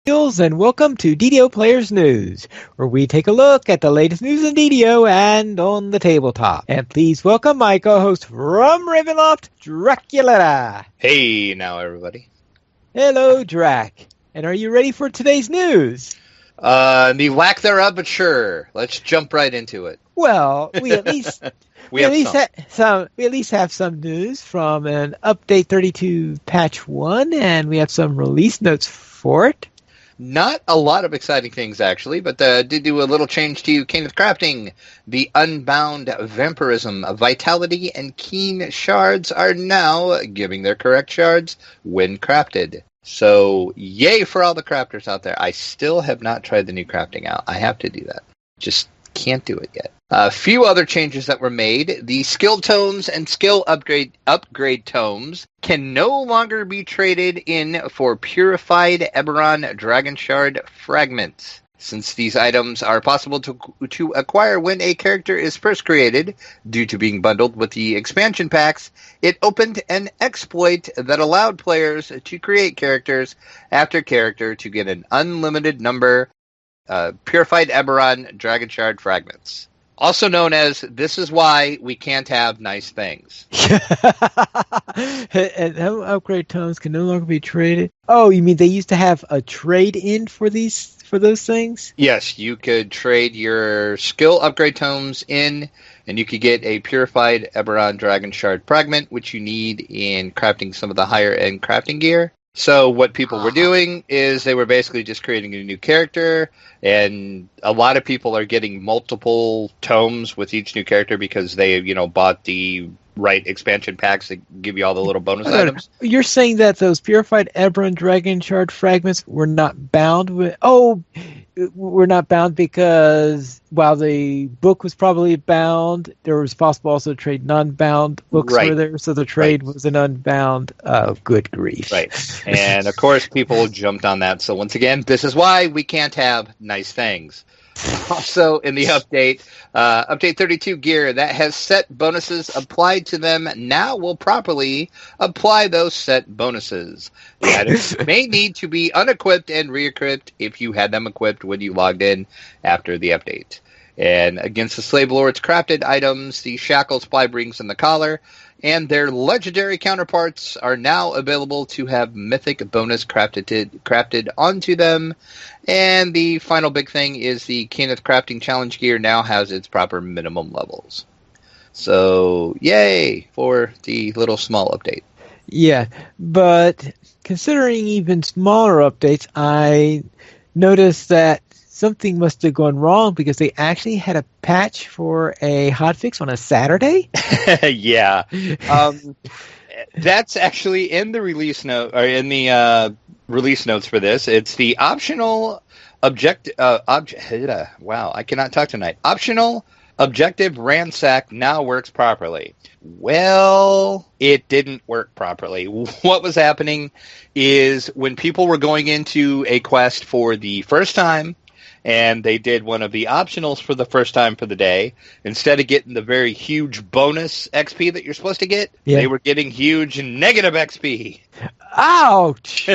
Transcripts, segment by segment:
And welcome to DDO Players News, where we take a look at the latest news in DDO and on the tabletop. And please welcome my co-host from Ravenloft, Dracula. Hey now, everybody. Hello, Drac. And are you ready for today's news? The lack thereof, but sure. Let's jump right into it. Well, we at least we at least have some news from an update 32 patch 1, and we have some release notes for it. Not a lot of exciting things, actually, but did do a little change to Kenneth Crafting. The Unbound Vampirism, Vitality, and Keen shards are now giving their correct shards when crafted. So, yay for all the crafters out there. I still have not tried the new crafting out. I have to do that. Just can't do it yet. A few other changes that were made. The skill tomes and skill upgrade tomes can no longer be traded in for purified Eberron Dragon Shard fragments. Since these items are possible to acquire when a character is first created, due to being bundled with the expansion packs, it opened an exploit that allowed players to create characters after character to get an unlimited number purified Eberron Dragon Shard fragments. Also known as, this is why we can't have nice things. And upgrade tomes can no longer be traded. Oh, you mean they used to have a trade-in for those things? Yes, you could trade your skill upgrade tomes in, and you could get a purified Eberron Dragon Shard fragment, which you need in crafting some of the higher-end crafting gear. So what people were doing is they were basically just creating a new character, and a lot of people are getting multiple tomes with each new character because they, bought the right expansion packs that give you all the little bonus items. You're saying that those purified Eberron Dragon Shard fragments were not bound with... Oh, we're not bound because while the book was probably bound, there was possible also to trade non-bound books were there, so the trade was an unbound. Oh, good grief. Right. And, of course, people jumped on that. So, once again, this is why we can't have nice things. Also, in the update 32 gear that has set bonuses applied to them now will properly apply those set bonuses. The items may need to be unequipped and re-equipped if you had them equipped when you logged in after the update. And against the Slave Lord's crafted items, the shackles, sply rings, and the collar, and their legendary counterparts are now available to have mythic bonus crafted onto them. And the final big thing is the Kenneth Crafting Challenge gear now has its proper minimum levels. So, yay for the little small update. Yeah, but considering even smaller updates, I noticed that something must have gone wrong because they actually had a patch for a hotfix on a Saturday. Yeah. That's actually in the release note, or in the release notes for this. It's the optional wow, I cannot talk tonight. Optional objective ransack now works properly. Well, it didn't work properly. What was happening is when people were going into a quest for the first time, and they did one of the optionals for the first time for the day, instead of getting the very huge bonus XP that you're supposed to get, they were getting huge negative XP. Ouch!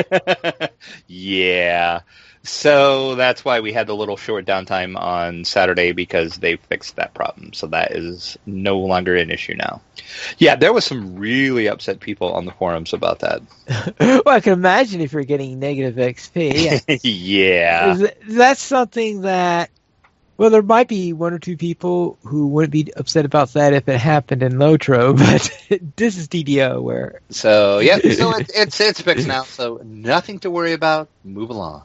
Yeah. So that's why we had the little short downtime on Saturday, because they fixed that problem. So that is no longer an issue now. Yeah, there was some really upset people on the forums about that. Well, I can imagine if you're getting negative XP. Yeah. That's something that, well, there might be one or two people who wouldn't be upset about that if it happened in UltraPro, but this is DDO where... So, yeah, so it's fixed now, so nothing to worry about. Move along.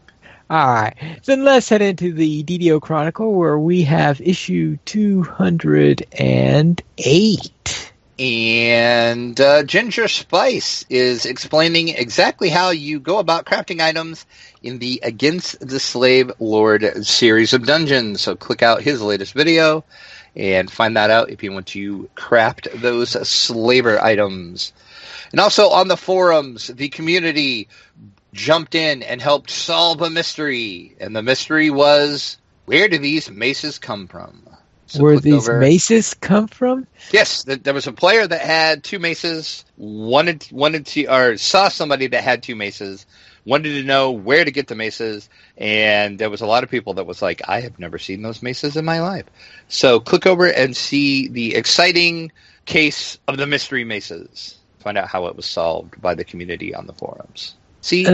All right, then let's head into the DDO Chronicle, where we have issue 208. And Ginger Spice is explaining exactly how you go about crafting items in the Against the Slave Lord series of dungeons. So click out his latest video and find that out if you want to craft those slaver items. And also on the forums, the community jumped in and helped solve a mystery. And the mystery was, where do these maces come from? So where these maces come from? Yes, there was a player that had two maces, wanted to, or saw somebody that had two maces, wanted to know where to get the maces, and there was a lot of people that was like, I have never seen those maces in my life. So click over and see the exciting case of the mystery maces. Find out how it was solved by the community on the forums. See,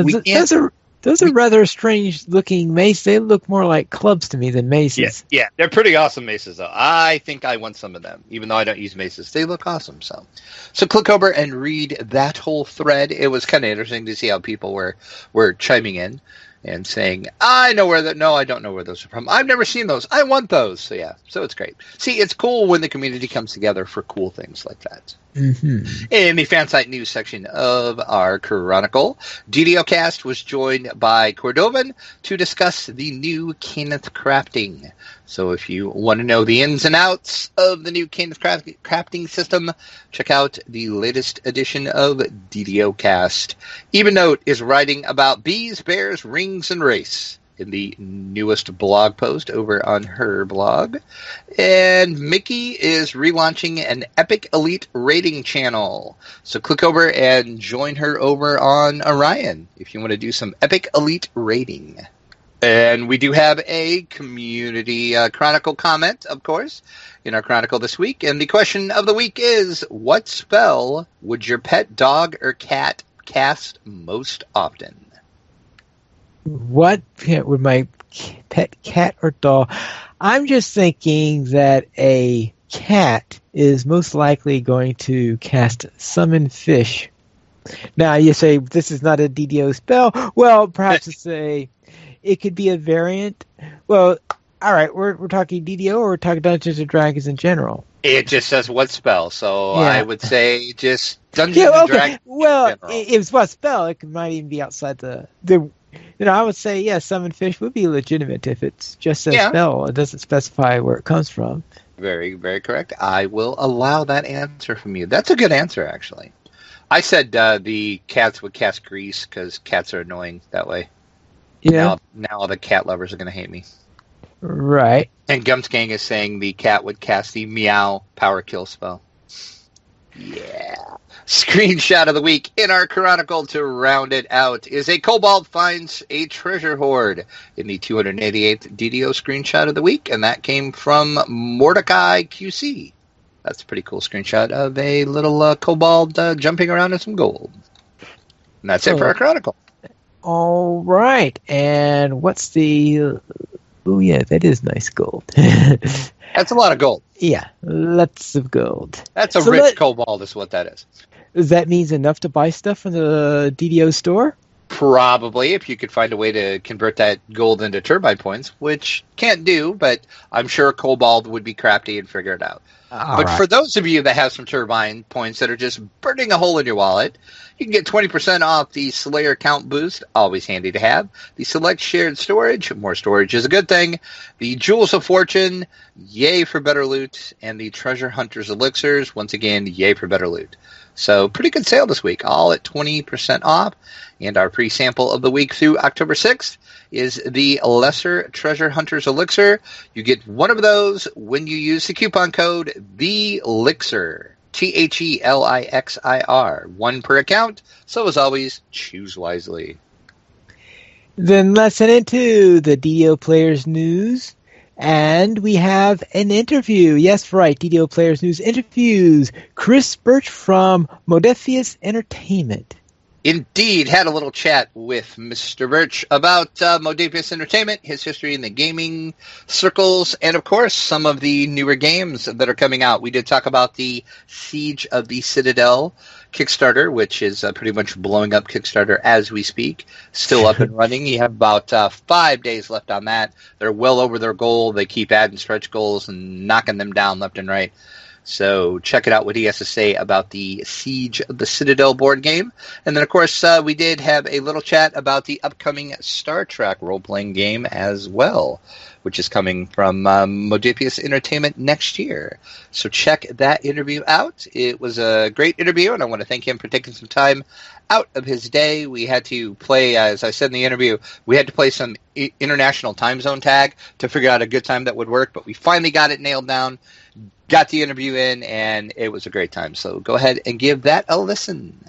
those are rather strange looking maces. They look more like clubs to me than maces. Yeah, they're pretty awesome maces, though. I think I want some of them, even though I don't use maces. They look awesome. So click over and read that whole thread. It was kind of interesting to see how people were chiming in and saying, I know where that. No, I don't know where those are from. I've never seen those. I want those. So it's great. See, it's cool when the community comes together for cool things like that. Mm-hmm. In the fansite news section of our Chronicle, DDO Cast was joined by Cordovan to discuss the new Kenneth crafting. So if you want to know the ins and outs of the new Kenneth crafting system, check out the latest edition of DDO Cast. Even Note is writing about bees, bears, rings, and race in the newest blog post over on her blog. And Mickey is relaunching an Epic Elite rating channel. So click over and join her over on Orion if you want to do some Epic Elite rating. And we do have a community Chronicle comment, of course, in our Chronicle this week. And the question of the week is, what spell would your pet dog or cat cast most often? What would my pet cat or dog? I'm just thinking that a cat is most likely going to cast Summon Fish. Now, you say, this is not a DDO spell. Well, perhaps it could be a variant. Well, all right, we're talking DDO or we're talking Dungeons & Dragons in general? It just says what spell, so yeah. I would say just Dungeons & Dragons well, in general. It was what spell. It might even be outside the I would say, yeah, Summon Fish would be legitimate if it's just a spell. It doesn't specify where it comes from. Very, very correct. I will allow that answer from you. That's a good answer, actually. I said the cats would cast Grease because cats are annoying that way. Yeah. Now all the cat lovers are going to hate me. Right. And Gumsgang is saying the cat would cast the Meow Power Kill spell. Yeah. Screenshot of the week in our Chronicle to round it out is a kobold finds a treasure hoard in the 288th DDO screenshot of the week, and that came from Mordecai QC. That's a pretty cool screenshot of a little kobold jumping around in some gold. And that's it for our Chronicle. All right. And what's the... Oh, yeah, that is nice gold. That's a lot of gold. Yeah, lots of gold. That's a rich kobold is what that is. Does that mean enough to buy stuff from the DDO store? Probably, if you could find a way to convert that gold into turbine points, which can't do, but I'm sure Kobold would be crafty and figure it out. For those of you that have some turbine points that are just burning a hole in your wallet, you can get 20% off the Slayer count boost, always handy to have. The select shared storage, more storage is a good thing. The Jewels of Fortune, yay for better loot. And the Treasure Hunters Elixirs, once again, yay for better loot. So pretty good sale this week, all at 20% off. And our pre-sample of the week through October 6th is the Lesser Treasure Hunters Elixir. You get one of those when you use the coupon code THEELIXIR. THELIXIR. One per account. So as always, choose wisely. Then let's head into the DDO Players news. And we have an interview. Yes, right. DDO Players news interviews. Chris Birch from Modiphius Entertainment. Indeed, had a little chat with Mr. Birch about Modiphius Entertainment, his history in the gaming circles, and of course, some of the newer games that are coming out. We did talk about the Siege of the Citadel Kickstarter, which is pretty much blowing up Kickstarter as we speak. Still up and running. You have about 5 days left on that. They're well over their goal. They keep adding stretch goals and knocking them down left and right. So check it out, what he has to say about the Siege of the Citadel board game. And then, of course, we did have a little chat about the upcoming Star Trek role-playing game as well, which is coming from Modiphius Entertainment next year. So check that interview out. It was a great interview, and I want to thank him for taking some time out of his day. We had to play, as I said in the interview, we had to play some international time zone tag to figure out a good time that would work, but we finally got it nailed down. Got the interview in, and it was a great time. So go ahead and give that a listen.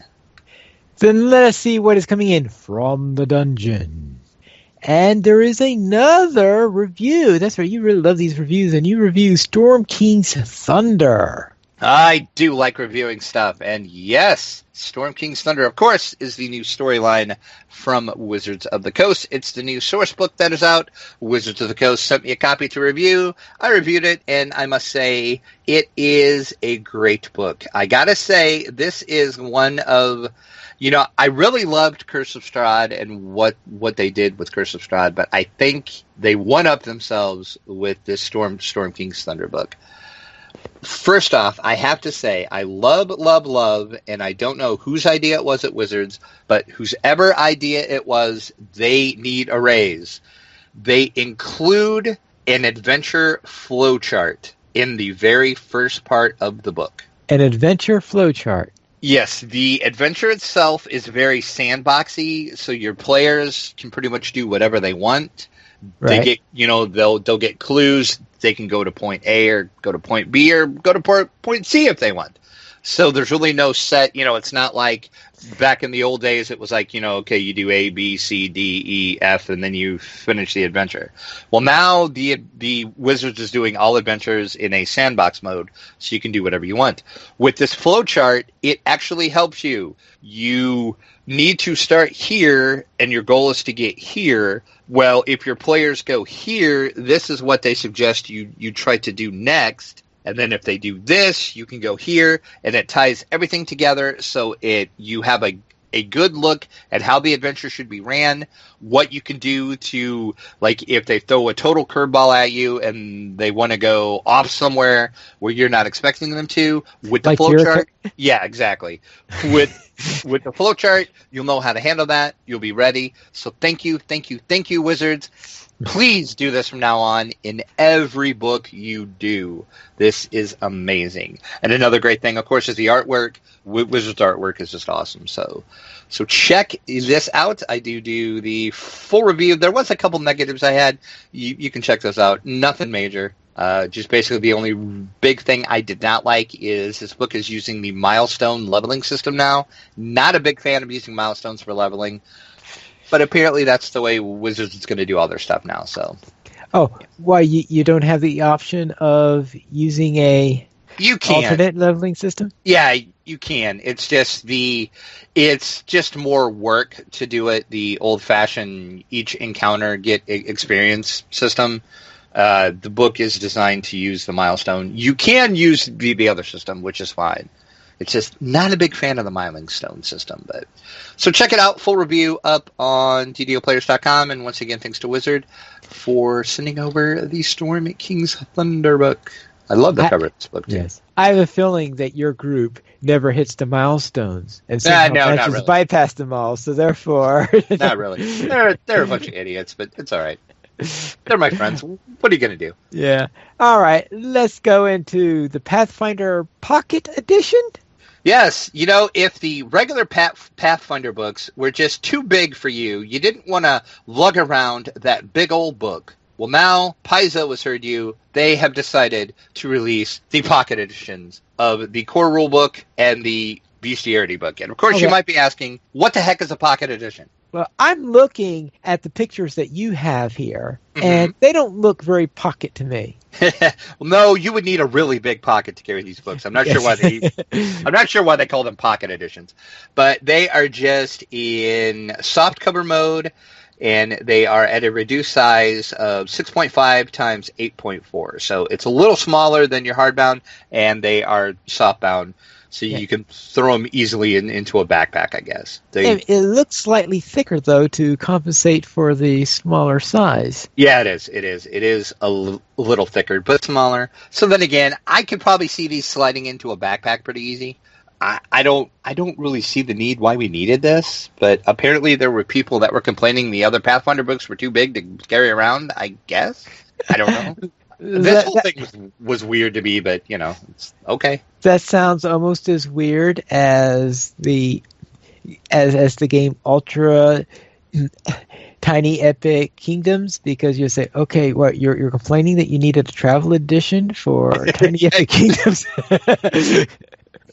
Then let us see what is coming in from the dungeon. And there is another review. That's right, you really love these reviews, and you review Storm King's Thunder. I do like reviewing stuff, and yes, Storm King's Thunder, of course, is the new storyline from Wizards of the Coast. It's the new source book that is out. Wizards of the Coast sent me a copy to review. I reviewed it, and I must say, it is a great book. I gotta say, this is one of... I really loved Curse of Strahd and what they did with Curse of Strahd, but I think they one-upped themselves with this Storm King's Thunder book. First off, I have to say, I love, and I don't know whose idea it was at Wizards, but whosever idea it was, they need a raise. They include an adventure flowchart in the very first part of the book. An adventure flowchart. Yes, the adventure itself is very sandboxy, so your players can pretty much do whatever they want. Right. They get, they'll get clues. They can go to point A or go to point B or go to point C if they want. So there's really no set, it's not like back in the old days it was like, okay, you do A, B, C, D, E, F, and then you finish the adventure. Well, now the Wizards is doing all adventures in a sandbox mode, so you can do whatever you want. With this flowchart, it actually helps you. You need to start here, and your goal is to get here. Well, if your players go here, this is what they suggest you try to do next. And then if they do this, you can go here, and it ties everything together so you have a good look at how the adventure should be ran, what you can do to, like, if they throw a total curveball at you and they want to go off somewhere where you're not expecting them to, with the flowchart. Yeah, exactly. With the flowchart, you'll know how to handle that. You'll be ready. So thank you, Wizards. Please do this from now on in every book you do. This is amazing. And another great thing, of course, is the artwork. Wizards artwork is just awesome. So check this out. I do the full review. There was a couple negatives I had. You can check those out. Nothing major. Just basically the only big thing I did not like is this book is using the milestone leveling system now. Not a big fan of using milestones for leveling. But apparently that's the way Wizards is going to do all their stuff now. So, why you don't have the option of using a alternate leveling system? Yeah, you can. It's just more work to do it the old-fashioned each encounter get experience system. The book is designed to use the milestone. You can use the other system, which is fine. It's just not a big fan of the milestone system. So check it out. Full review up on DDOplayers.com. And once again, thanks to Wizard for sending over the Storm King's Thunder book. I love the cover of this book, too. Yes. I have a feeling that your group never hits the milestones. And somehow not really. Bypass them all, so therefore... Not really. They're a bunch of idiots, but it's all right. They're my friends. What are you going to do? Yeah. All right. Let's go into the Pathfinder Pocket Edition. Yes, if the regular Pathfinder books were just too big for you, you didn't want to lug around that big old book. Well, now Paizo has heard you. They have decided to release the pocket editions of the core rulebook and the bestiarity book. And of course, you might be asking, what the heck is a pocket edition? Well, I'm looking at the pictures that you have here, and they don't look very pocket to me. Well, no, you would need a really big pocket to carry these books. I'm not sure why they call them pocket editions, but they are just in soft cover mode, and they are at a reduced size of 6.5 times 8.4. So it's a little smaller than your hardbound, and they are softbound. So you can throw them easily into a backpack, I guess. It looks slightly thicker, though, to compensate for the smaller size. Yeah, it is. It is a little thicker, but smaller. So then again, I could probably see these sliding into a backpack pretty easy. I don't really see the need why we needed this, but apparently there were people that were complaining the other Pathfinder books were too big to carry around, I guess. I don't know. This whole thing was weird to me, but, it's okay. That sounds almost as weird as the game Ultra Tiny Epic Kingdoms, because you say, okay, what you're complaining that you needed a travel edition for Tiny Epic Kingdoms?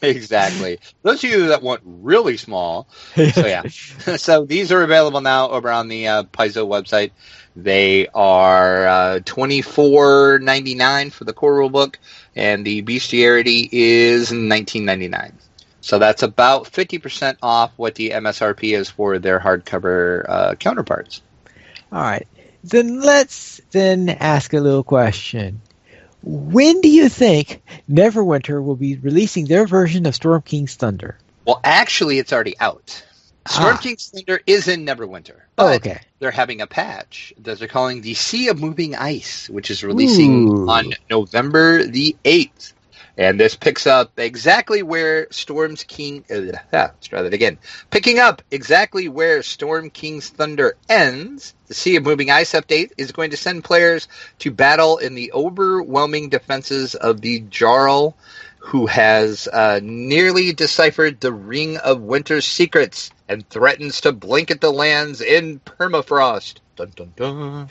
Exactly. Those of you that want really small. So yeah. So these are available now over on the Paizo website. They are $24.99 for the core rulebook, and the bestiarity is $19.99. So that's about 50% off what the MSRP is for their hardcover counterparts. All right. Then let's ask a little question. When do you think Neverwinter will be releasing their version of Storm King's Thunder? Well, actually, it's already out. Storm King's Thunder is in Neverwinter. But okay. They're having a patch that they're calling the Sea of Moving Ice, which is releasing on November the 8th. And this picks up exactly where Storm King's Thunder ends. The Sea of Moving Ice update is going to send players to battle in the overwhelming defenses of the Jarl, who has nearly deciphered the Ring of Winter's secrets and threatens to blanket the lands in permafrost. Dun, dun, dun.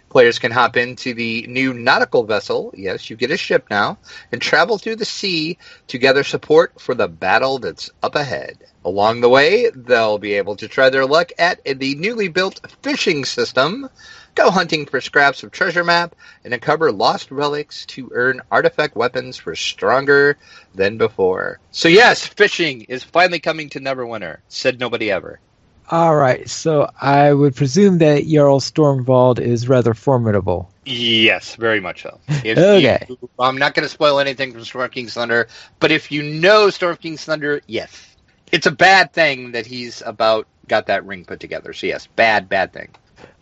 Players can hop into the new nautical vessel, yes, you get a ship now, and travel through the sea to gather support for the battle that's up ahead. Along the way, they'll be able to try their luck at the newly built fishing system, go hunting for scraps of treasure map, and uncover lost relics to earn artifact weapons for stronger than before. So yes, fishing is finally coming to Neverwinter, said nobody ever. All right, so I would presume that Jarl Stormvald is rather formidable. Yes, very much so. Okay. I'm not going to spoil anything from Storm King's Thunder, but if you know Storm King's Thunder, yes. It's a bad thing that he's got that ring put together. So yes, bad thing.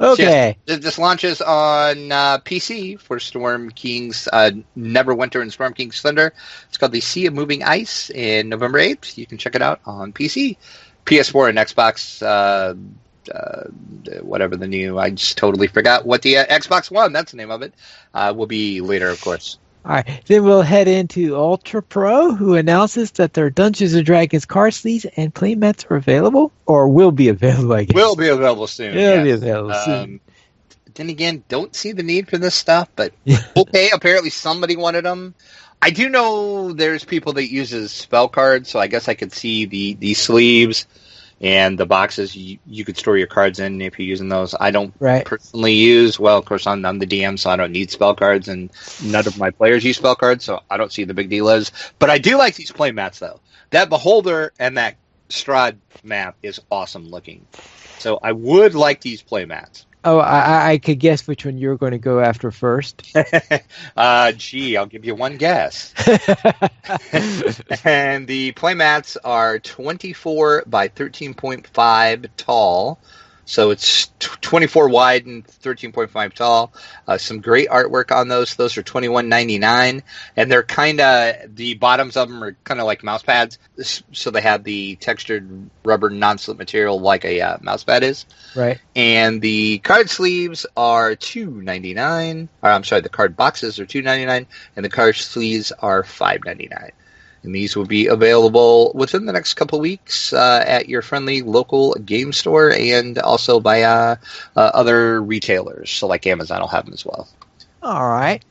Okay. So yes, this launches on PC for Storm King's Neverwinter and Storm King's Thunder. It's called the Sea of Moving Ice in November 8th. You can check it out on PC. PS4 and Xbox, whatever the new, I just totally forgot what the Xbox One, that's the name of it, will be later, of course. All right, then we'll head into UltraPro, who announces that their Dungeons & Dragons card sleeves and playmats are available, or will be available, I guess. Will be available soon. Will be available soon. Then again, don't see the need for this stuff, but okay, apparently somebody wanted them. I do know there's people that uses spell cards, so I guess I could see the sleeves and the boxes you could store your cards in if you're using those. I don't personally use, well, of course, I'm the DM, so I don't need spell cards, and none of my players use spell cards, so I don't see the big deal is. But I do like these play mats, though. That Beholder and that Strahd map is awesome looking. So I would like these play mats. Oh, I could guess which one you're going to go after first. I'll give you one guess. And the playmats are 24 by 13.5 tall. So it's 24 wide and 13.5 tall. Some great artwork on those. Those are $21.99. And they're kind of, the bottoms of them are kind of like mouse pads. So they have the textured rubber non-slip material like a mouse pad is. Right. And the card sleeves are $2.99. Or I'm sorry, the card boxes are $2.99. And the card sleeves are $5.99. And these will be available within the next couple of weeks at your friendly local game store and also by other retailers. So like Amazon will have them as well. All right.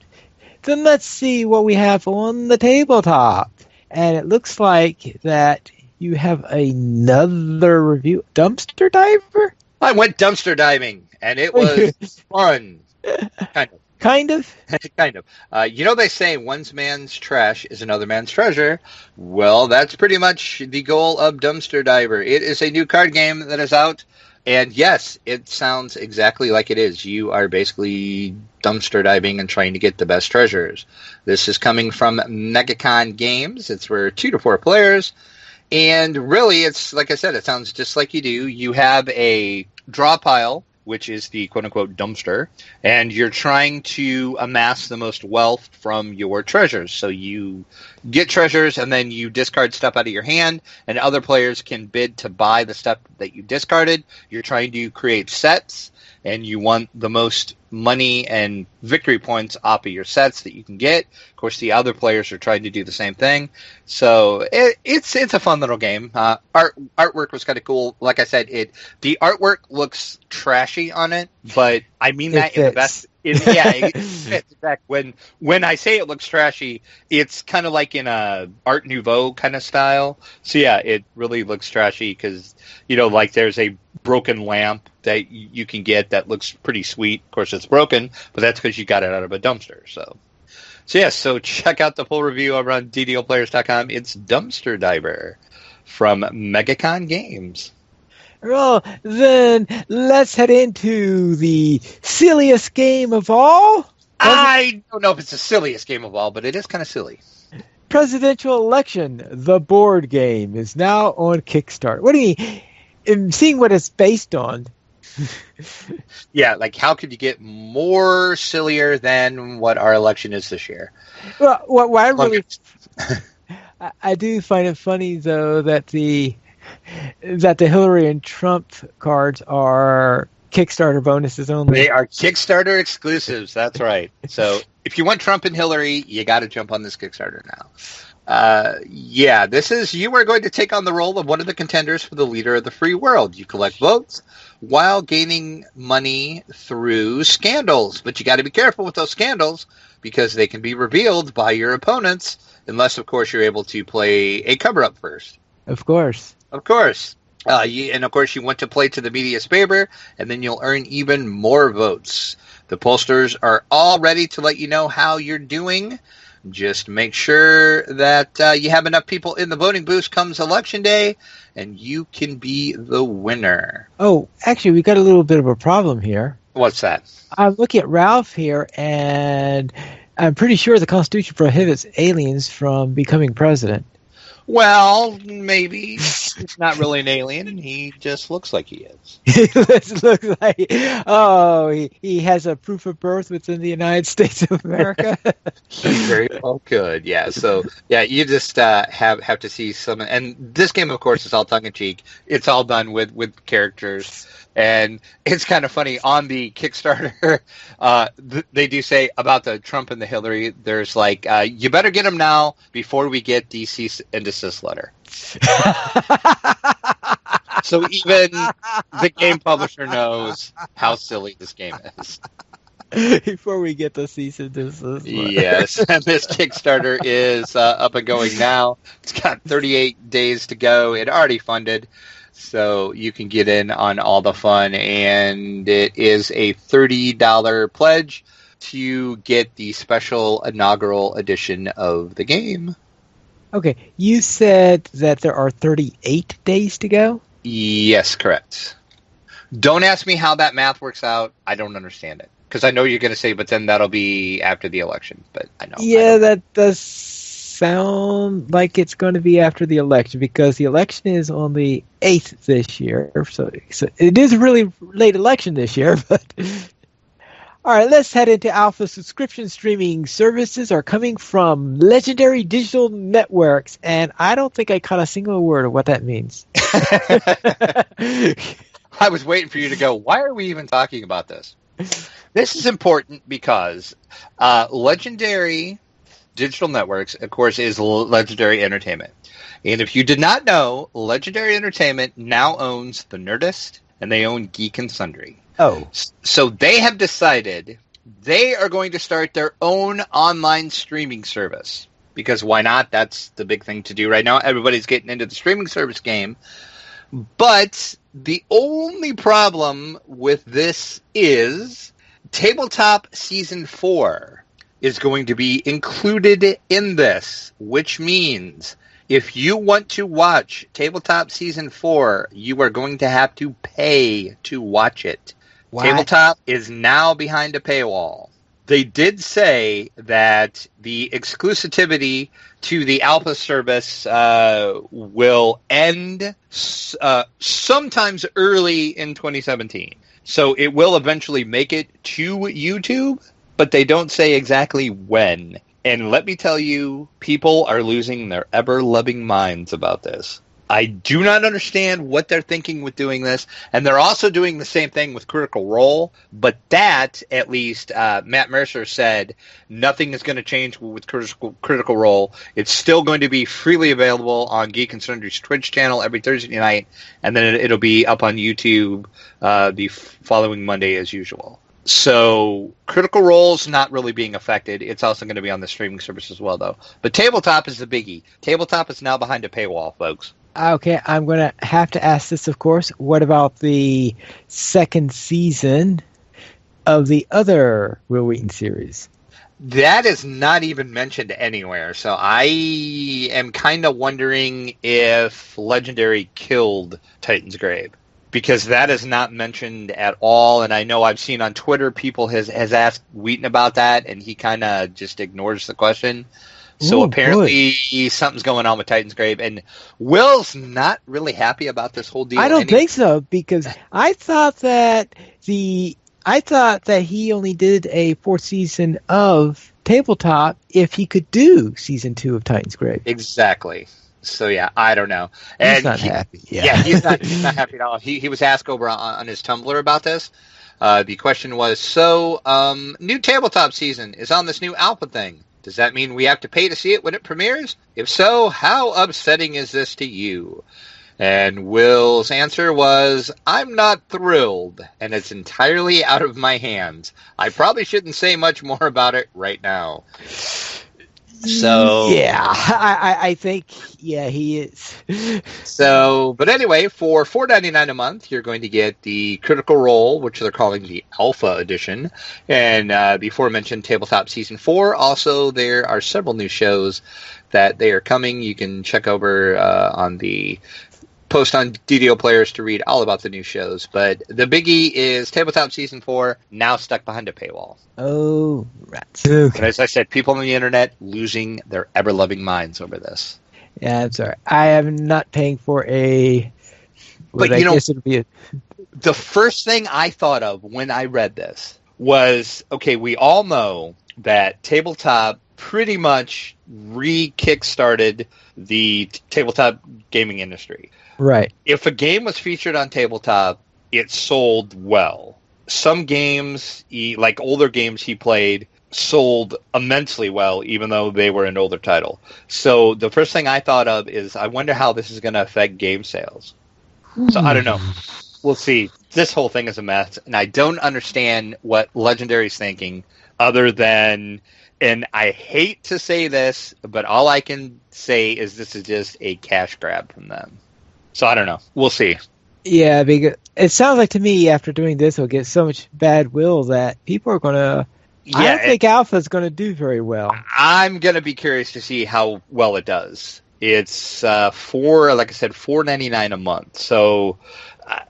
Then let's see what we have on the tabletop. And it looks like that you have another review. Dumpster Diver? I went dumpster diving, and it was fun. Kind of? Kind of. They say one man's trash is another man's treasure. Well, that's pretty much the goal of Dumpster Diver. It is a new card game that is out. And yes, it sounds exactly like it is. You are basically dumpster diving and trying to get the best treasures. This is coming from MegaCon Games. It's for 2 to 4 players. And really, it's like I said, it sounds just like you do. You have a draw pile, which is the quote-unquote dumpster, and you're trying to amass the most wealth from your treasures. So you get treasures, and then you discard stuff out of your hand, and other players can bid to buy the stuff that you discarded. You're trying to create sets, and you want the most money and victory points off of your sets that you can get. Of course, the other players are trying to do the same thing. So it's a fun little game. Artwork was kind of cool. Like I said, the artwork looks trashy on it, but I mean that in the best. Exactly. When I say it looks trashy, it's kind of like in a Art Nouveau kind of style. So yeah, it really looks trashy because like there's a broken lamp that you can get that looks pretty sweet. Of course, it's broken, but that's because you got it out of a dumpster. So check out the full review over on DDOPlayers.com. It's Dumpster Diver from Megacon Games. Well, then let's head into the silliest game of all. I don't know if it's the silliest game of all, but it is kind of silly. Presidential Election, the board game, is now on Kickstarter. What do you mean? In seeing what it's based on. Yeah, like how could you get more sillier than what our election is this year? Well, what I really... I do find it funny, though, that the Hillary and Trump cards are Kickstarter bonuses only. They are Kickstarter exclusives. That's right. So if you want Trump and Hillary, you got to jump on this Kickstarter now. You are going to take on the role of one of the contenders for the leader of the free world. You collect votes while gaining money through scandals. But you got to be careful with those scandals because they can be revealed by your opponents unless, of course, you're able to play a cover-up first. Of course. Of course. And, of course, you want to play to the media's favor, and then you'll earn even more votes. The pollsters are all ready to let you know how you're doing. Just make sure that you have enough people in the voting booth comes Election Day, and you can be the winner. Oh, actually, we got a little bit of a problem here. What's that? I'm looking at Ralph here, and I'm pretty sure the Constitution prohibits aliens from becoming president. Well, maybe. He's not really an alien. He just looks like he is. He looks like... he has a proof of birth within the United States of America. He very well could, yeah. So, yeah, you just have to see some... And this game, of course, is all tongue-in-cheek. It's all done with characters. And it's kind of funny. On the Kickstarter, they do say about the Trump and the Hillary, there's like, you better get them now before we get the cease and desist letter. So even the game publisher knows how silly this game is. Before we get the cease and desist letter. Yes, and this Kickstarter is up and going now. It's got 38 days to go. It already funded. So you can get in on all the fun, and it is a $30 pledge to get the special inaugural edition of the game. Okay, you said that there are 38 days to go? Yes, correct. Don't ask me how that math works out. I don't understand it. Because I know you're going to say, but then that'll be after the election. But I know. Yeah, that does sound like it's going to be after the election, because the election is on the 8th this year. So it is a really late election this year. But all right, let's head into alpha. Subscription streaming services are coming from Legendary Digital Networks, and I don't think I caught a single word of what that means. I was waiting for you to go, why are we even talking about this? This is important because Legendary Digital Networks, of course, is Legendary Entertainment. And if you did not know, Legendary Entertainment now owns The Nerdist, and they own Geek and Sundry. Oh. So they have decided they are going to start their own online streaming service. Because why not? That's the big thing to do right now. Everybody's getting into the streaming service game. But the only problem with this is Tabletop Season 4 is going to be included in this, which means if you want to watch Tabletop Season 4, you are going to have to pay to watch it. What? Tabletop is now behind a paywall. They did say that the exclusivity to the alpha service will end sometimes early in 2017. So it will eventually make it to YouTube, but they don't say exactly when. And let me tell you, people are losing their ever-loving minds about this. I do not understand what they're thinking with doing this. And they're also doing the same thing with Critical Role. But that, at least, Matt Mercer said, nothing is going to change with Critical Role. It's still going to be freely available on Geek and Sundry's Twitch channel every Thursday night. And then it'll be up on YouTube the following Monday as usual. So Critical Role's not really being affected. It's also going to be on the streaming service as well, though. But Tabletop is the biggie. Tabletop is now behind a paywall, folks. Okay, I'm going to have to ask this, of course. What about the second season of the other Will Wheaton series? That is not even mentioned anywhere. So I am kind of wondering if Legendary killed Titan's Grave. Because that is not mentioned at all, and I know I've seen on Twitter people has asked Wheaton about that, and he kind of just ignores the question. So apparently something's going on with Titan's Grave, and Will's not really happy about this whole deal. I don't think so, because I thought that he only did a fourth season of Tabletop if he could do season 2 of Titan's Grave. Exactly. So yeah, I don't know. And he's not happy. Yeah, he's not happy at all. He was asked over on his Tumblr about this. The question was, new Tabletop season is on this new alpha thing. Does that mean we have to pay to see it when it premieres? If so, how upsetting is this to you? And Will's answer was, I'm not thrilled, and it's entirely out of my hands. I probably shouldn't say much more about it right now. So yeah, I think he is. So, but anyway, for $4.99 a month, you're going to get the Critical Role, which they're calling the Alpha Edition, and before mentioned Tabletop Season 4. Also, there are several new shows that they are coming. You can check over on the post on DDO Players to read all about the new shows. But the biggie is Tabletop Season 4, now stuck behind a paywall. Oh, right. Okay. And as I said, people on the internet losing their ever-loving minds over this. Yeah, I'm sorry. I am not paying for a... But you know, the first thing I thought of when I read this was, okay, we all know that Tabletop pretty much re-kickstarted the tabletop gaming industry. Right. If a game was featured on Tabletop, it sold well. Some games, like older games he played, sold immensely well, even though they were an older title. So the first thing I thought of is, I wonder how this is going to affect game sales. So I don't know. We'll see. This whole thing is a mess, and I don't understand what Legendary's thinking, other than, and I hate to say this, but all I can say is this is just a cash grab from them. So I don't know. We'll see. Yeah, because it sounds like to me after doing this, it'll get so much bad will that people are going to... I don't think Alpha's going to do very well. I'm going to be curious to see how well it does. It's like I said, $4.99 a month. So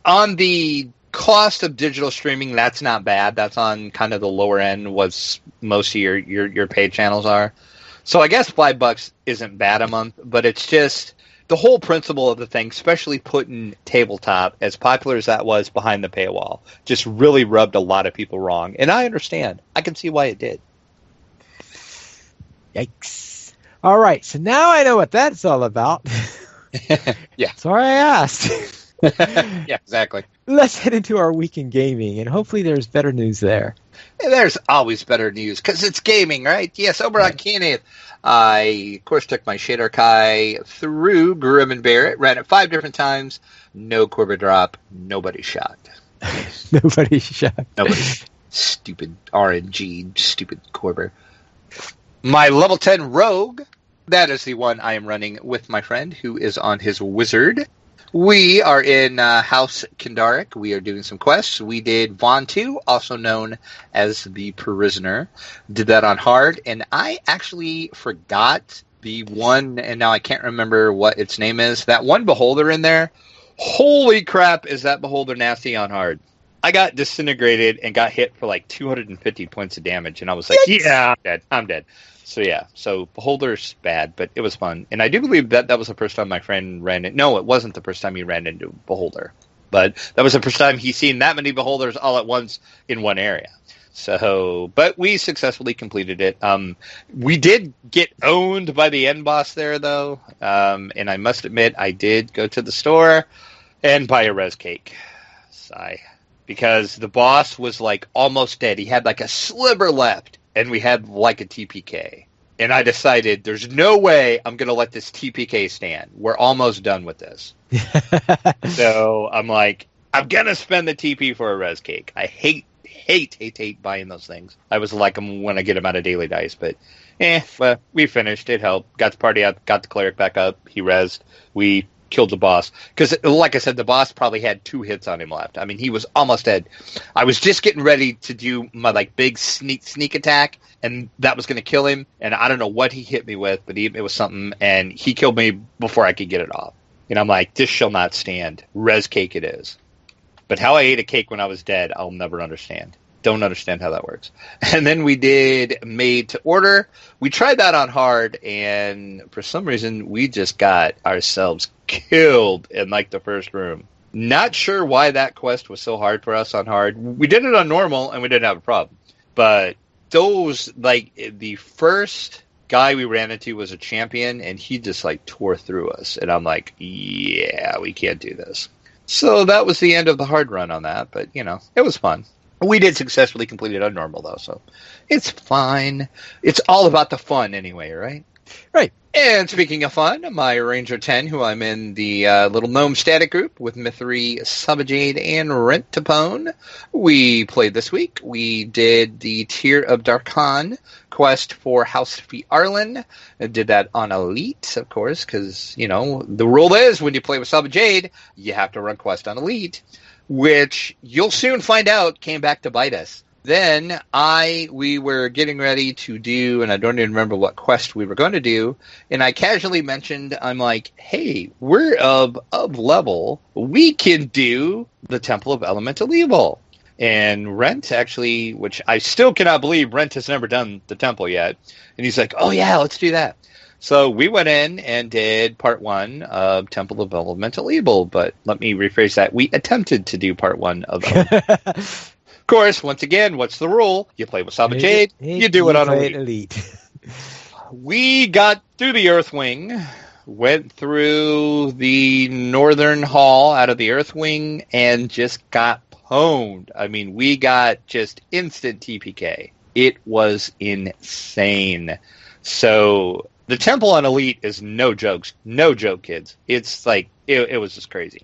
on the cost of digital streaming, that's not bad. That's on kind of the lower end, what most of your paid channels are. So I guess $5 isn't bad a month, but it's just the whole principle of the thing, especially putting Tabletop, as popular as that was, behind the paywall, just really rubbed a lot of people wrong. And I understand. I can see why it did. Yikes. All right, so now I know what that's all about. Yeah. Sorry I asked. Yeah, exactly. Let's head into our week in gaming, and hopefully there's better news there. There's always better news, because it's gaming, right? Yes, over on Kenneth. I, of course, took my Shader Kai through Grim and Barrett, ran it 5 different times, no Quiver drop, nobody shot. Nobody shot. Nobody. Stupid RNG, stupid Quiver. My level 10 Rogue, that is the one I am running with my friend, who is on his Wizard. We are in House Kindaric. We are doing some quests. We did Vaughn 2, also known as the Prisoner. Did that on hard, and I actually forgot the one, and now I can't remember what its name is. That one Beholder in there, holy crap, is that Beholder nasty on hard. I got disintegrated and got hit for like 250 points of damage, and I was like, yeah, I'm dead. So yeah, Beholder's bad, but it was fun. And I do believe that was the first time my friend ran it. No, it wasn't the first time he ran into Beholder. But that was the first time he's seen that many Beholders all at once in one area. So, but we successfully completed it. We did get owned by the end boss there, though. And I must admit, I did go to the store and buy a res cake. Sigh. Because the boss was like almost dead. He had like a sliver left. And we had like a TPK. And I decided there's no way I'm going to let this TPK stand. We're almost done with this. So I'm like, I'm going to spend the TP for a res cake. I hate hate buying those things. I was like them when I get them out of daily dice, but well, we finished. It helped. Got the party up, got the cleric back up. He rezzed. We killed the boss. Because, like I said, the boss probably had 2 hits on him left. I mean, he was almost dead. I was just getting ready to do my big sneak attack, and that was going to kill him. And I don't know what he hit me with, but it was something, and he killed me before I could get it off. And I'm like, this shall not stand. Res cake it is. But how I ate a cake when I was dead, I'll never understand. Don't understand how that works. And then we did Made to Order. We tried that on hard, and for some reason, we just got ourselves killed in the first room. Not sure why that quest was so hard for us on hard. We did it on normal, and we didn't have a problem. But those, the first guy we ran into was a champion, and he just, tore through us. And I'm like, yeah, we can't do this. So that was the end of the hard run on that, but, it was fun. We did successfully complete it on normal, though, so it's fine. It's all about the fun anyway, right? Right. And speaking of fun, my Ranger 10, who I'm in the little gnome static group with Mithri, Subajade, and Rentapone, we played this week. We did the Tear of Darkhan quest for House Fiarlan. I did that on Elite, of course, because, the rule is when you play with Subajade, you have to run quest on Elite, which you'll soon find out came back to bite us. Then we were getting ready to do, and I don't even remember what quest we were going to do, and I casually mentioned, I'm like, hey, we're of level. We can do the Temple of Elemental Evil. And Rent actually, which I still cannot believe Rent has never done the temple yet. And he's like, oh yeah, let's do that. So we went in and did part 1 of Temple of Elemental Evil, but let me rephrase that. We attempted to do part 1 of Of course, once again, what's the rule? You play with Sabajade, you do it on Elite. We got through the Earthwing, went through the Northern Hall out of the Earthwing, and just got pwned. I mean, we got just instant TPK. It was insane. So the Temple on Elite is no jokes. No joke, kids. It's it was just crazy.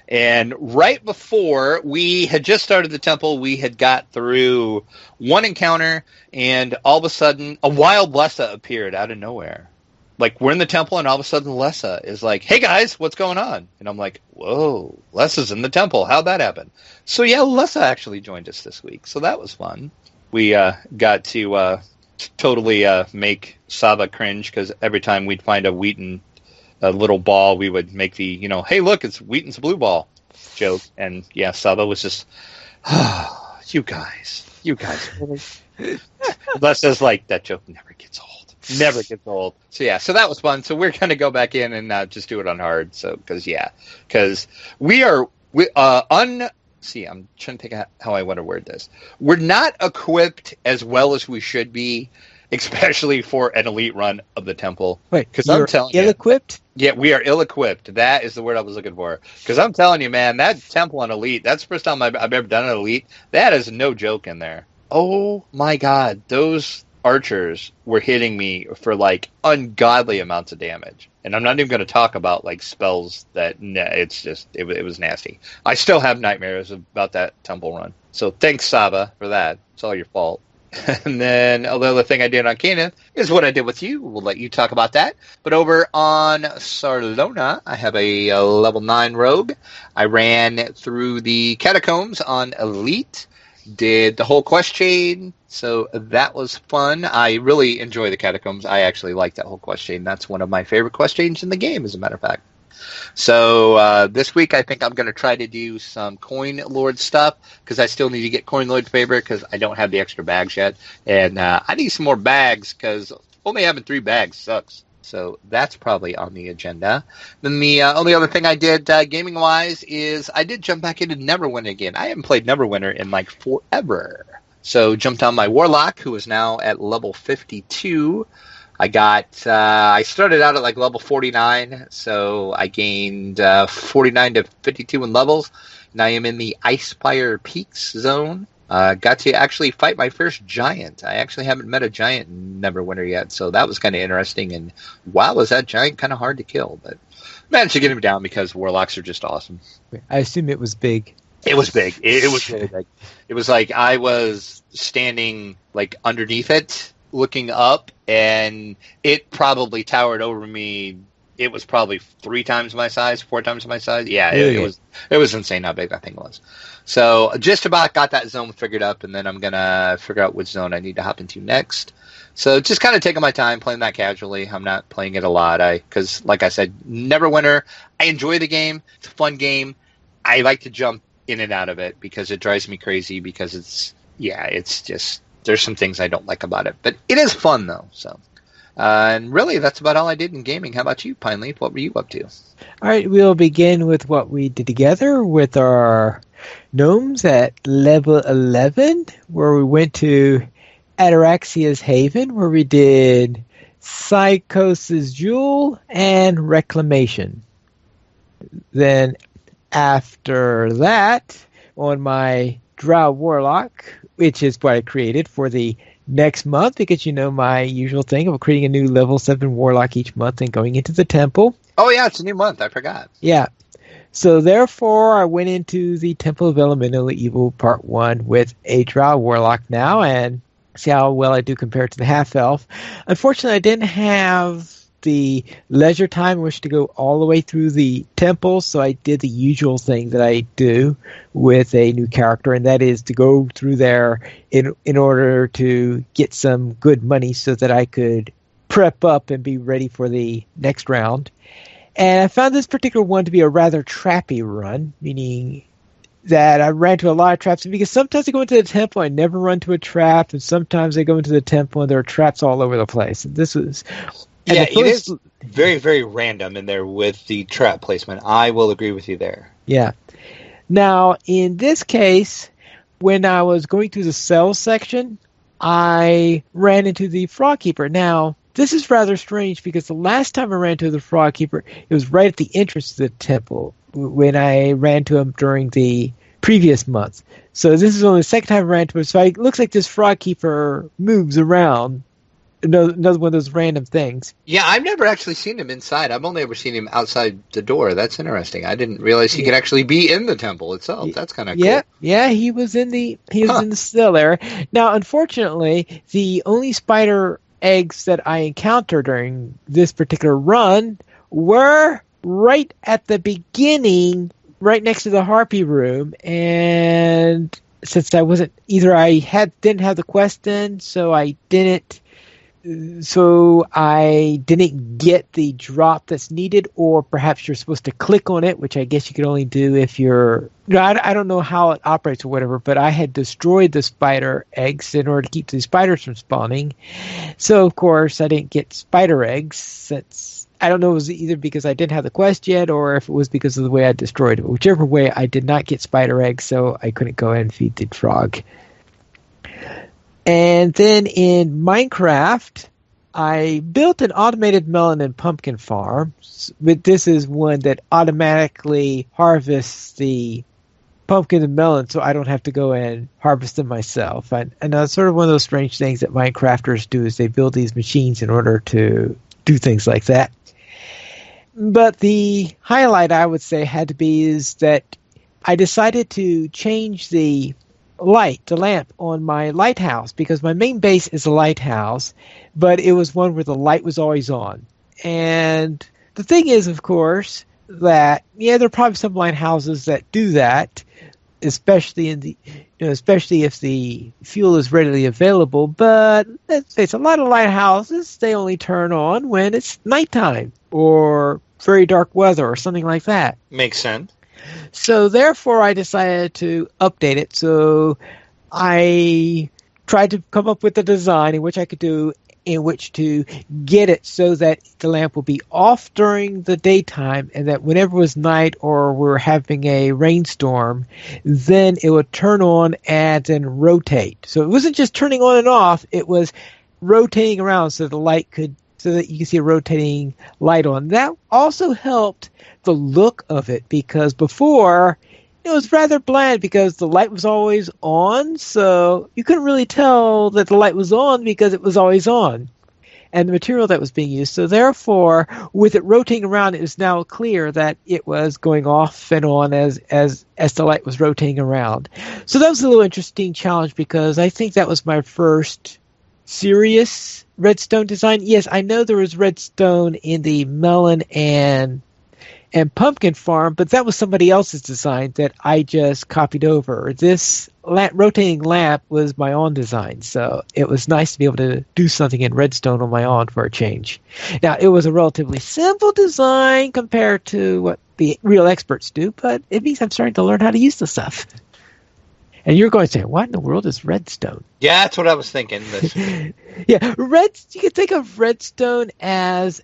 And right before we had just started the temple, we had got through one encounter, and all of a sudden, a wild Lessa appeared out of nowhere. We're in the temple, and all of a sudden, Lessa is like, hey guys, what's going on? And I'm like, whoa, Lessa's in the temple. How'd that happen? So yeah, Lessa actually joined us this week, so that was fun. We got to totally make Saba cringe, because every time we'd find a Wheaton little ball, we would make the, hey, look, it's Wheaton's blue ball joke. And yeah, Saba was just, oh, you guys really? Lessa's like, that joke never gets old. Never gets old. So yeah, so that was fun. So we're going to go back in and just do it on hard. So, because we are, see, I'm trying to think of how I want to word this. We're not equipped as well as we should be, especially for an elite run of the temple. Wait, because I'm telling you, ill-equipped? Yeah, we are ill-equipped. That is the word I was looking for. Because I'm telling you, man, that temple on elite, that's the first time I've ever done an elite. That is no joke in there. Oh my God, those archers were hitting me for ungodly amounts of damage. And I'm not even going to talk about spells that, it's just, it was nasty. I still have nightmares about that temple run. So thanks, Saba, for that. It's all your fault. And then the other thing I did on Canaan is what I did with you. We'll let you talk about that. But over on Sarlona, I have a level 9 rogue. I ran through the catacombs on Elite, did the whole quest chain, so that was fun. I really enjoy the catacombs. I actually like that whole quest chain. That's one of my favorite quest chains in the game, as a matter of fact. So this week I think I'm going to try to do some Coin Lord stuff, because I still need to get Coin Lord favor, because I don't have the extra bags yet. And I need some more bags, because only having 3 bags sucks. So that's probably on the agenda. Then the only other thing I did gaming-wise is I did jump back into Neverwinter again. I haven't played Neverwinter in forever. So jumped on my Warlock, who is now at level 52. I started out at level 49, so I gained 49 to 52 in levels. Now I am in the Icefire Peaks zone. Got to actually fight my first giant. I actually haven't met a giant in Neverwinter yet, so that was kind of interesting. And wow, was that giant kind of hard to kill, but managed to get him down because Warlocks are just awesome. I assume it was big. It was big. It was really big. It was like I was standing like underneath it, looking up, and it probably towered over me. It was probably 3 times my size, 4 times my size. Yeah, it was insane how big that thing was. So just about got that zone figured up, and then I'm gonna figure out which zone I need to hop into next. So just kind of taking my time, playing that casually. I'm not playing it a lot. Because like I said, Neverwinter. I enjoy the game. It's a fun game. I like to jump in and out of it because it drives me crazy. Because it's just there's some things I don't like about it, but it is fun though. So. And really, that's about all I did in gaming. How about you, Pine Leaf? What were you up to? All right, we'll begin with what we did together with our gnomes at level 11, where we went to Ataraxia's Haven, where we did Psychosis Jewel and Reclamation. Then after that, on my Drow Warlock, which is what I created for the next month, because my usual thing of creating a new level 7 warlock each month and going into the temple. Oh yeah, it's a new month. I forgot. Yeah. So therefore, I went into the Temple of Elemental Evil Part 1 with a Drow warlock now and see how well I do compared to the half-elf. Unfortunately, I didn't have the leisure time in which to go all the way through the temple, so I did the usual thing that I do with a new character, and that is to go through there in order to get some good money so that I could prep up and be ready for the next round. And I found this particular one to be a rather trappy run, meaning that I ran into a lot of traps, because sometimes I go into the temple and I never run to a trap, and sometimes I go into the temple and there are traps all over the place. And this was... Yeah, it is very, very random in there with the trap placement. I will agree with you there. Yeah. Now, in this case, when I was going through the cells section, I ran into the Frog Keeper. Now, this is rather strange because the last time I ran into the Frog Keeper, it was right at the entrance to the temple when I ran to him during the previous month. So this is only the second time I ran to him. So it looks like this Frog Keeper moves around. Another one of those random things. Yeah, I've never actually seen him inside. I've only ever seen him outside the door. That's interesting. I didn't realize he could actually be in the temple itself. That's kind of cool. Yeah, he was in the cell there. Now, unfortunately, the only spider eggs that I encountered during this particular run were right at the beginning, right next to the harpy room, and since I wasn't didn't have the quest in, so I didn't get the drop that's needed, or perhaps you're supposed to click on it, which I guess you could only do if you're... I don't know how it operates or whatever, but I had destroyed the spider eggs in order to keep the spiders from spawning. So, of course, I didn't get spider eggs, since... I don't know if it was either because I didn't have the quest yet, or if it was because of the way I destroyed it. Whichever way, I did not get spider eggs, so I couldn't go and feed the frog. And then in Minecraft, I built an automated melon and pumpkin farm. But this is one that automatically harvests the pumpkin and melon, so I don't have to go and harvest them myself. And that's sort of one of those strange things that Minecrafters do, is they build these machines in order to do things like that. But the highlight, I would say, had to be is that I decided to change the lamp on my lighthouse, because my main base is a lighthouse, but it was one where the light was always on. And the thing is, of course, that there are probably some lighthouses that do that, especially especially if the fuel is readily available. But let's face it, a lot of lighthouses, they only turn on when it's nighttime or very dark weather or something like that. Makes sense. So therefore, I decided to update it. So I tried to come up with a design in which to get it so that the lamp will be off during the daytime, and that whenever it was night or we're having a rainstorm, then it would turn on and then rotate. So it wasn't just turning on and off; it was rotating around so that you can see a rotating light on. That also helped the look of it, because before it was rather bland because the light was always on, so you couldn't really tell that the light was on because it was always on. and the material that was being used. So therefore, with it rotating around, it is now clear that it was going off and on as the light was rotating around. So that was a little interesting challenge because I think that was my first serious redstone design. Yes, I know there was redstone in the melon and pumpkin farm, but that was somebody else's design that I just copied over. This rotating lamp was my own design, so it was nice to be able to do something in redstone on my own for a change. Now, it was a relatively simple design compared to what the real experts do, but it means I'm starting to learn how to use the stuff. And you're going to say, what in the world is redstone? Yeah, that's what I was thinking. Yeah, you can think of redstone as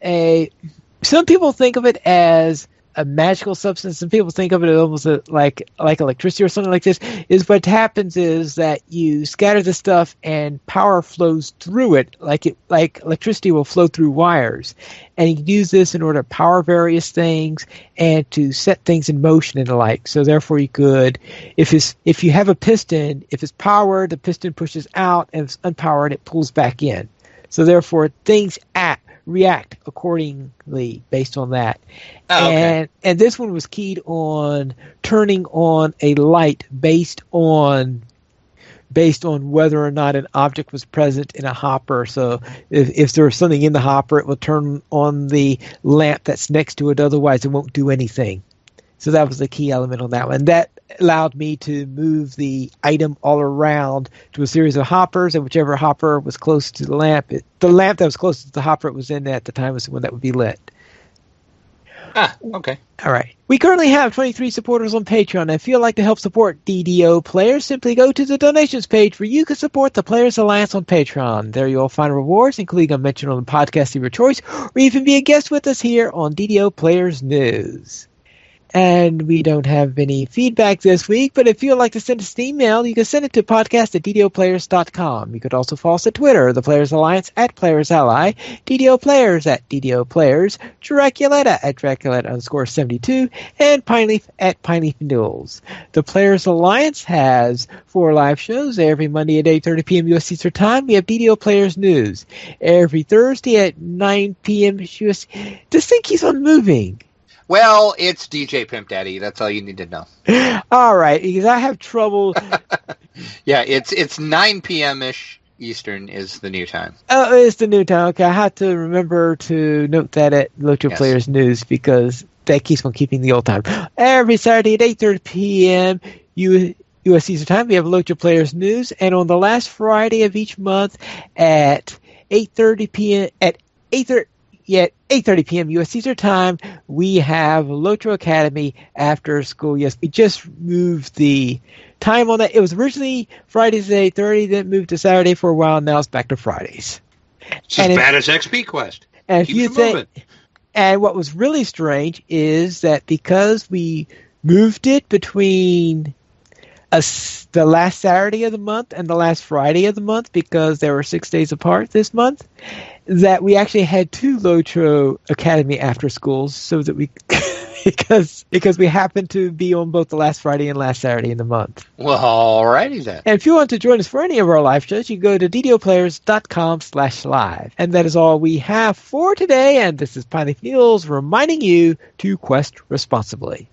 some people think of it as a magical substance. Some people think of it almost like electricity or something like this. Is what happens is that you scatter the stuff and power flows through it, like electricity will flow through wires. And you can use this in order to power various things and to set things in motion and the like. So therefore, you could, if you have a piston, if it's powered, the piston pushes out, and if it's unpowered, it pulls back in. So therefore, things react accordingly based on that. Oh, okay. And this one was keyed on turning on a light based on whether or not an object was present in a hopper. So if there was something in the hopper, it will turn on the lamp that's next to it. Otherwise, it won't do anything. So that was the key element on that one. That allowed me to move the item all around to a series of hoppers, and whichever hopper was close to the lamp that was closest to the hopper it was in at the time was the one that would be lit. Okay. All right. We currently have 23 supporters on Patreon. If you'd like to help support DDO Players, simply go to the donations page where you can support the Players Alliance on Patreon. There you'll find rewards, including a mention on the podcast of your choice, or even be a guest with us here on DDO Players News. And we don't have any feedback this week, but if you'd like to send us an email, you can send it to podcast@ddoplayers.com. You could also follow us at Twitter, the Players Alliance @PlayersAlly, DDO Players @DDO Players, Draculetta @Draculetta_72, and Pineleaf @Pineleaf News. The Players Alliance has 4 live shows every Monday at 8:30 p.m. U.S. Eastern Time. We have DDO Players News every Thursday at 9 p.m. U.S. This thing keeps on moving. Well, it's DJ Pimp Daddy. That's all you need to know. All right, because I have trouble. Yeah, it's 9 p.m.-ish Eastern is the new time. Oh, it's the new time. Okay, I have to remember to note that at Local Players News because that keeps on keeping the old time. Every Saturday at 8:30 p.m. U.S. Eastern Time, we have Local Players News, and on the last Friday of each month at 8:30 p.m. at 8:30 p.m. U.S. Eastern Time, we have Lotro Academy after school. Yes, we just moved the time on that. It was originally Fridays at 8:30, then moved to Saturday for a while, and now it's back to Fridays. It's as bad as XP Quest. And and what was really strange is that because we moved it between the last Saturday of the month and the last Friday of the month, because they were 6 days apart this month, that we actually had 2 Lotro Academy after schools, so that we because we happened to be on both the last Friday and last Saturday in the month. Well, alrighty then. And if you want to join us for any of our live shows, you can go to ddoplayers.com/live. And that is all we have for today. And this is Pineleaf News reminding you to quest responsibly.